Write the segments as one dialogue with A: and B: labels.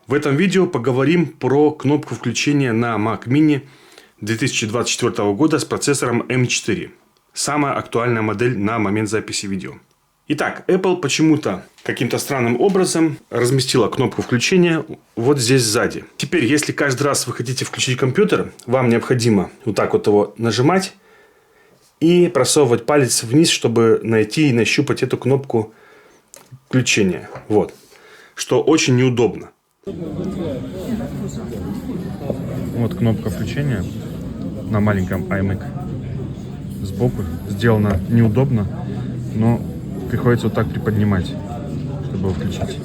A: В этом видео поговорим про кнопку включения на Mac Mini 2024 года с процессором M4. Самая актуальная модель на момент записи видео. Итак, Apple почему-то каким-то странным образом разместила кнопку включения вот здесь сзади. Теперь, если каждый раз вы хотите включить компьютер, вам необходимо вот так вот его нажимать и просовывать палец вниз, чтобы найти и нащупать эту кнопку включения. Вот. Что очень неудобно. Вот кнопка включения на маленьком iMac. Сбоку сделано неудобно, но приходится вот так приподнимать, чтобы его включить.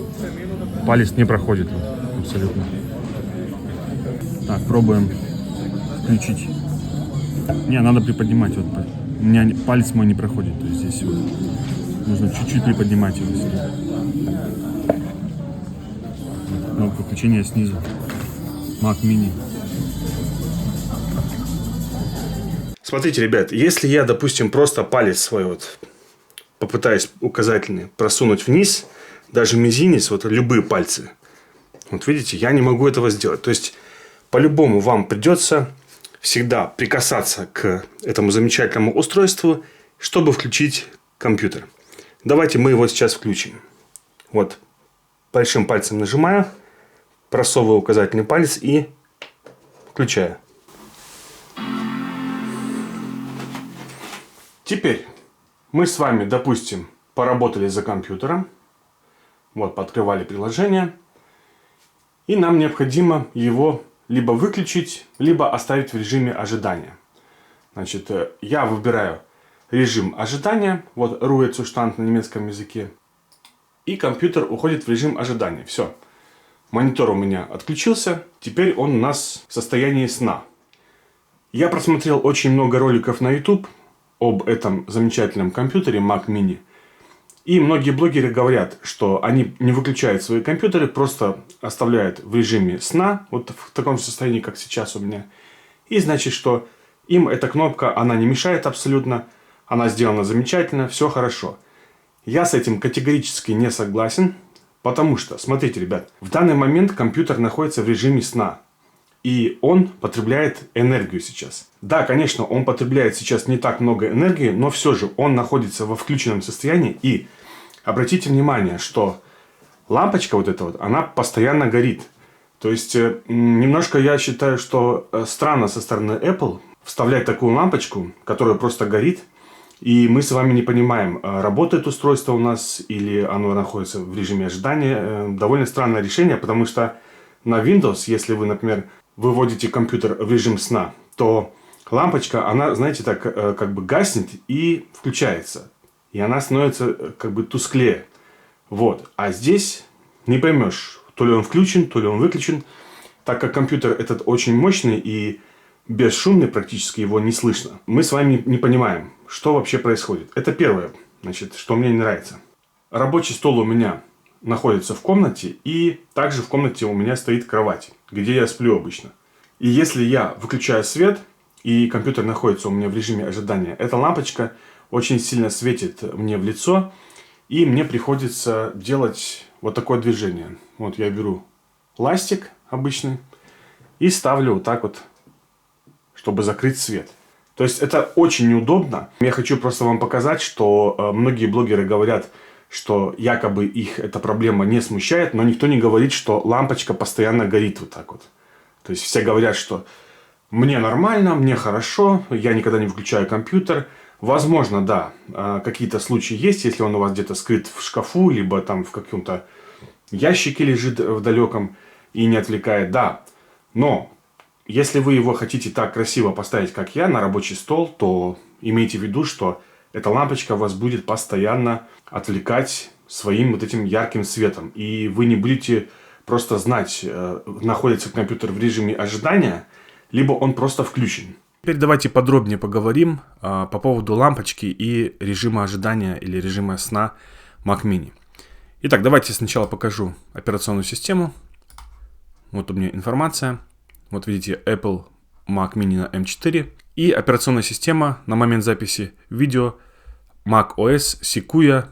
A: Палец не проходит абсолютно. Так, пробуем включить. Не, надо приподнимать. Вот. У меня палец мой не проходит. То есть здесь вот нужно чуть-чуть приподнимать его сюда. Кнопка включения снизу. Mac Mini. Смотрите, ребят, если я, допустим, просто палец свой вот попытаюсь указательный просунуть вниз, даже мизинец, вот любые пальцы, вот видите, я не могу этого сделать. То есть, по-любому вам придется всегда прикасаться к этому замечательному устройству, чтобы включить компьютер. Давайте мы его сейчас включим. Вот, большим пальцем нажимаю, просовываю указательный палец и включаю. Теперь мы с вами, допустим, поработали за компьютером. Вот, пооткрывали приложение. И нам необходимо его либо выключить, либо оставить в режиме ожидания. Значит, я выбираю режим ожидания. Вот, Ruhezustand на немецком языке. И компьютер уходит в режим ожидания. Все. Монитор у меня отключился. Теперь он у нас в состоянии сна. Я просмотрел очень много роликов на YouTube об этом замечательном компьютере Mac Mini. И многие блогеры говорят, что они не выключают свои компьютеры, просто оставляют в режиме сна, вот в таком состоянии, как сейчас у меня. И значит, что им эта кнопка, она не мешает абсолютно, она сделана замечательно, все хорошо. Я с этим категорически не согласен, потому что, смотрите, ребят, в данный момент компьютер находится в режиме сна. И он потребляет энергию сейчас. Да, конечно, он потребляет сейчас не так много энергии, но все же он находится во включенном состоянии. И обратите внимание, что лампочка вот эта вот, она постоянно горит. То есть, немножко я считаю, что странно со стороны Apple вставлять такую лампочку, которая просто горит. И мы с вами не понимаем, работает устройство у нас или оно находится в режиме ожидания. Довольно странное решение, потому что на Windows, если вы, например, выводите компьютер в режим сна, то лампочка, она, знаете, так как бы гаснет и включается. И она становится как бы тусклее. Вот. А здесь не поймешь, то ли он включен, то ли он выключен. Так как компьютер этот очень мощный и бесшумный, практически его не слышно. Мы с вами не понимаем, что вообще происходит. Это первое, значит, что мне не нравится. Рабочий стол у меня находится в комнате, и также в комнате у меня стоит кровать, где я сплю обычно. И если я выключаю свет, и компьютер находится у меня в режиме ожидания, эта лампочка очень сильно светит мне в лицо, и мне приходится делать вот такое движение. Вот я беру ластик обычный и ставлю вот так вот, чтобы закрыть свет. То есть это очень неудобно. Я хочу просто вам показать, что многие блогеры говорят, что якобы их эта проблема не смущает, но никто не говорит, что лампочка постоянно горит вот так вот. То есть все говорят, что мне нормально, мне хорошо, я никогда не выключаю компьютер. Возможно, да, какие-то случаи есть, если он у вас где-то скрыт в шкафу, либо там в каком-то ящике лежит в далеком и не отвлекает, да. Но если вы его хотите так красиво поставить, как я, на рабочий стол, то имейте в виду, что эта лампочка вас будет постоянно отвлекать своим вот этим ярким светом. И вы не будете просто знать, находится компьютер в режиме ожидания, либо он просто включен. Теперь давайте подробнее поговорим по поводу лампочки и режима ожидания или режима сна Mac Mini. Итак, давайте сначала покажу операционную систему. Вот у меня информация. Вот видите, Apple Mac Mini на M4. И операционная система на момент записи видео macOS Sequoia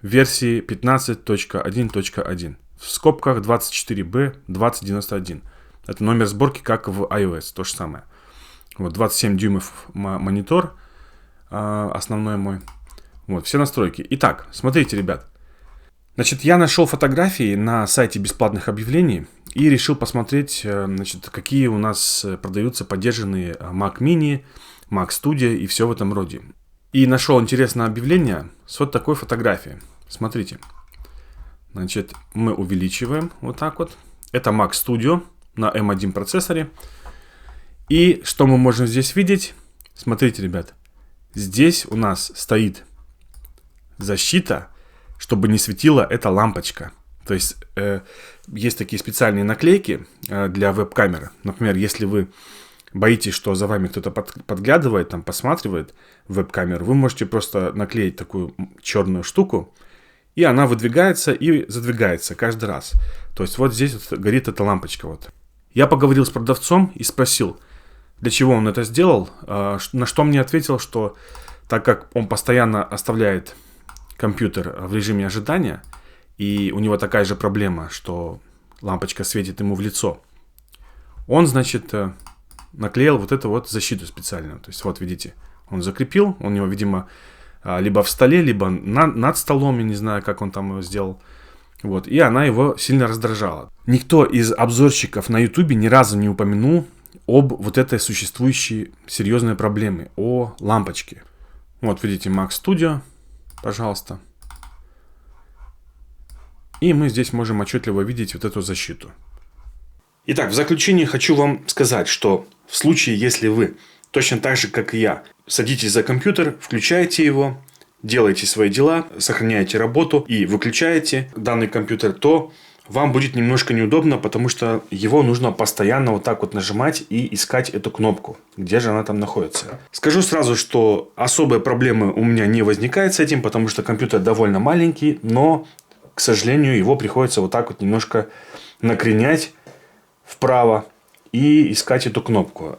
A: версии 15.1.1. в скобках 24B2091. Это номер сборки, как в iOS, то же самое. Вот 27 дюймов монитор, основной мой. Вот, все настройки. Итак, смотрите, ребят. Значит, я нашел фотографии на сайте бесплатных объявлений и решил посмотреть, значит, какие у нас продаются поддержанные Mac Mini, Mac Studio и все в этом роде. И нашел интересное объявление с вот такой фотографией. Смотрите. Значит, мы увеличиваем вот так вот. Это Mac Studio на M1 процессоре. И что мы можем здесь видеть? Смотрите, ребят. Здесь у нас стоит защита, чтобы не светила эта лампочка. То есть, есть такие специальные наклейки для веб-камеры. Например, если вы боитесь, что за вами кто-то подглядывает, там, посматривает в веб-камеру, вы можете просто наклеить такую черную штуку, и она выдвигается и задвигается каждый раз. То есть, вот здесь вот горит эта лампочка. Вот. Я поговорил с продавцом и спросил, для чего он это сделал, на что мне ответил, что так как он постоянно оставляет компьютер в режиме ожидания, и у него такая же проблема, что лампочка светит ему в лицо, он, значит, наклеил вот эту вот защиту специальную. То есть, вот видите, он закрепил, у него, видимо, либо в столе, либо над столом, я не знаю, как он там его сделал. Вот, и она его сильно раздражала. Никто из обзорщиков на YouTube ни разу не упомянул об вот этой существующей серьезной проблеме, о лампочке. Вот, видите, Mac Studio, пожалуйста. И мы здесь можем отчетливо видеть вот эту защиту. Итак, в заключение хочу вам сказать, что в случае, если вы точно так же, как и я, садитесь за компьютер, включаете его, делаете свои дела, сохраняете работу и выключаете данный компьютер, то вам будет немножко неудобно, потому что его нужно постоянно вот так вот нажимать и искать эту кнопку, где же она там находится. Скажу сразу, что особой проблемы у меня не возникает с этим, потому что компьютер довольно маленький, но, к сожалению, его приходится вот так вот немножко накренять вправо и искать эту кнопку.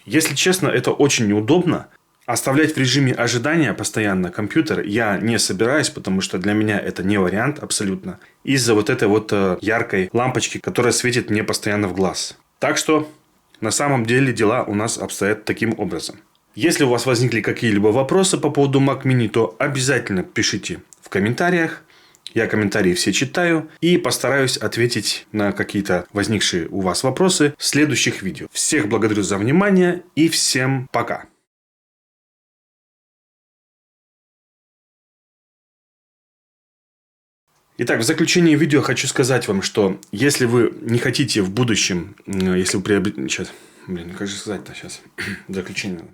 A: Если честно, это очень неудобно. Оставлять в режиме ожидания постоянно компьютер я не собираюсь, потому что для меня это не вариант абсолютно. Из-за вот этой вот яркой лампочки, которая светит мне постоянно в глаз. Так что на самом деле дела у нас обстоят таким образом. Если у вас возникли какие-либо вопросы по поводу Mac Mini, то обязательно пишите в комментариях. Я комментарии все читаю и постараюсь ответить на какие-то возникшие у вас вопросы в следующих видео. Всех благодарю за внимание и всем пока. Итак, в заключение видео хочу сказать вам, что если вы не хотите в будущем, если вы приобретете... Сейчас, как же сказать-то сейчас? Заключение.